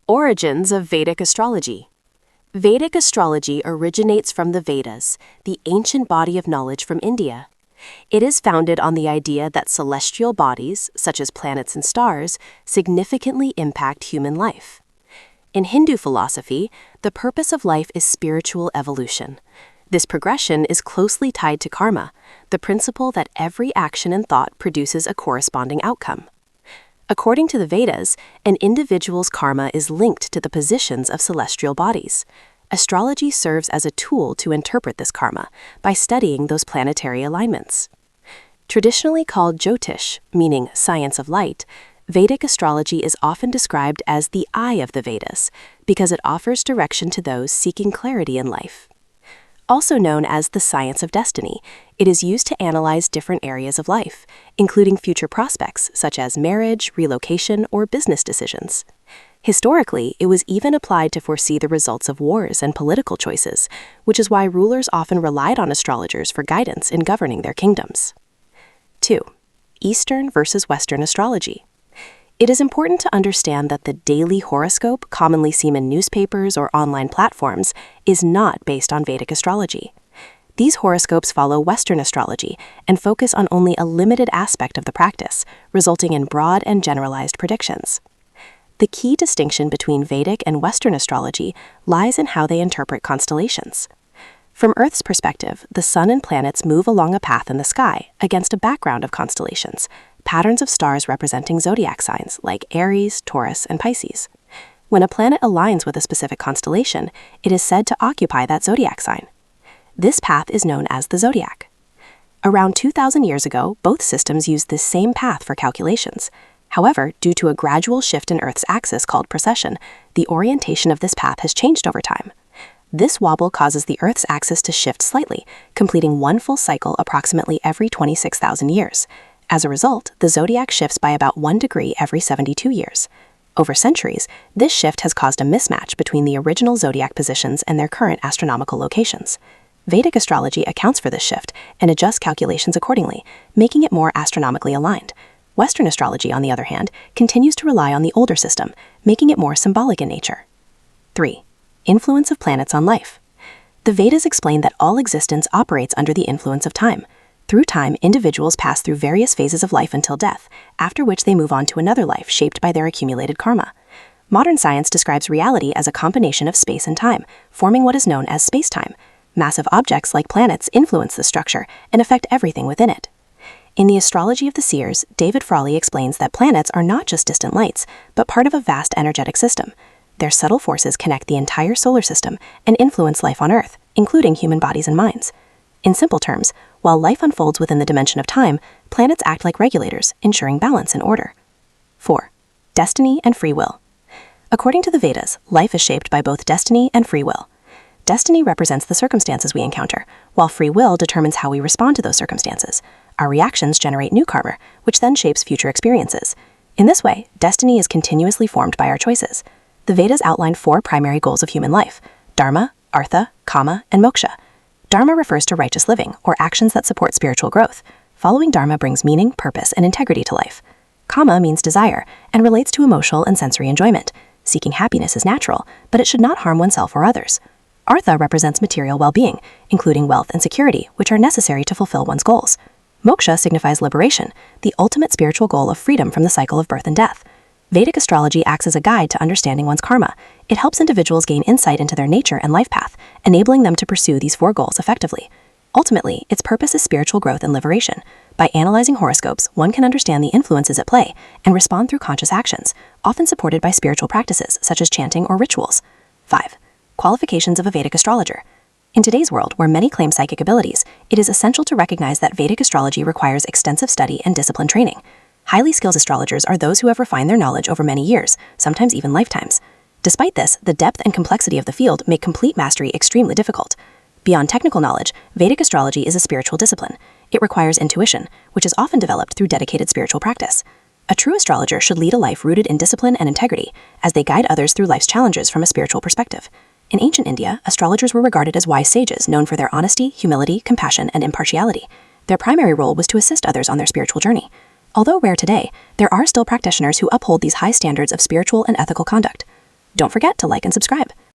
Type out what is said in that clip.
Origins of Vedic Astrology. Vedic astrology originates from the Vedas, the ancient body of knowledge from India. It is founded on the idea that celestial bodies, such as planets and stars, significantly impact human life. In Hindu philosophy, the purpose of life is spiritual evolution. This progression is closely tied to karma, the principle that every action and thought produces a corresponding outcome. According to the Vedas, an individual's karma is linked to the positions of celestial bodies. Astrology serves as a tool to interpret this karma by studying those planetary alignments. Traditionally called Jyotish, meaning science of light, Vedic astrology is often described as the eye of the Vedas because it offers direction to those seeking clarity in life. Also known as the science of destiny, it is used to analyze different areas of life, including future prospects such as marriage, relocation, or business decisions. Historically, it was even applied to foresee the results of wars and political choices, which is why rulers often relied on astrologers for guidance in governing their kingdoms. 2. Eastern versus Western astrology. It is important to understand that the daily horoscope, commonly seen in newspapers or online platforms, is not based on Vedic astrology. These horoscopes follow Western astrology and focus on only a limited aspect of the practice, resulting in broad and generalized predictions. The key distinction between Vedic and Western astrology lies in how they interpret constellations. From Earth's perspective, the sun and planets move along a path in the sky against a background of constellations, patterns of stars representing zodiac signs like Aries, Taurus, and Pisces. When a planet aligns with a specific constellation, it is said to occupy that zodiac sign. This path is known as the zodiac. Around 2,000 years ago, both systems used this same path for calculations. However, due to a gradual shift in Earth's axis called precession, the orientation of this path has changed over time. This wobble causes the Earth's axis to shift slightly, completing one full cycle approximately every 26,000 years. As a result, the zodiac shifts by about 1 degree every 72 years. Over centuries, this shift has caused a mismatch between the original zodiac positions and their current astronomical locations. Vedic astrology accounts for this shift and adjusts calculations accordingly, making it more astronomically aligned. Western astrology, on the other hand, continues to rely on the older system, making it more symbolic in nature. 3. Influence of planets on life. The Vedas explain that all existence operates under the influence of time. Through time, individuals pass through various phases of life until death, after which they move on to another life shaped by their accumulated karma. Modern science describes reality as a combination of space and time, forming what is known as space-time. Massive objects like planets influence the structure and affect everything within it. In the Astrology of the Seers, David Frawley explains that planets are not just distant lights, but part of a vast energetic system. Their subtle forces connect the entire solar system and influence life on Earth, including human bodies and minds. In simple terms, while life unfolds within the dimension of time, planets act like regulators, ensuring balance and order. 4. Destiny and free will. According to the Vedas, life is shaped by both destiny and free will. Destiny represents the circumstances we encounter, while free will determines how we respond to those circumstances. Our reactions generate new karma, which then shapes future experiences. In this way, destiny is continuously formed by our choices. The Vedas outline 4 primary goals of human life: dharma, artha, kama, and moksha. Dharma refers to righteous living, or actions that support spiritual growth. Following dharma brings meaning, purpose, and integrity to life. Kama means desire, and relates to emotional and sensory enjoyment. Seeking happiness is natural, but it should not harm oneself or others. Artha represents material well-being, including wealth and security, which are necessary to fulfill one's goals. Moksha signifies liberation, the ultimate spiritual goal of freedom from the cycle of birth and death. Vedic astrology acts as a guide to understanding one's karma. It helps individuals gain insight into their nature and life path, enabling them to pursue these 4 goals effectively. Ultimately, its purpose is spiritual growth and liberation. By analyzing horoscopes, one can understand the influences at play and respond through conscious actions, often supported by spiritual practices such as chanting or rituals. 5. Qualifications of a Vedic astrologer. In today's world, where many claim psychic abilities, it is essential to recognize that Vedic astrology requires extensive study and disciplined training. Highly skilled astrologers are those who have refined their knowledge over many years, sometimes even lifetimes. Despite this, the depth and complexity of the field make complete mastery extremely difficult. Beyond technical knowledge, Vedic astrology is a spiritual discipline. It requires intuition, which is often developed through dedicated spiritual practice. A true astrologer should lead a life rooted in discipline and integrity, as they guide others through life's challenges from a spiritual perspective. In ancient India, astrologers were regarded as wise sages known for their honesty, humility, compassion, and impartiality. Their primary role was to assist others on their spiritual journey. Although rare today, there are still practitioners who uphold these high standards of spiritual and ethical conduct. Don't forget to like and subscribe.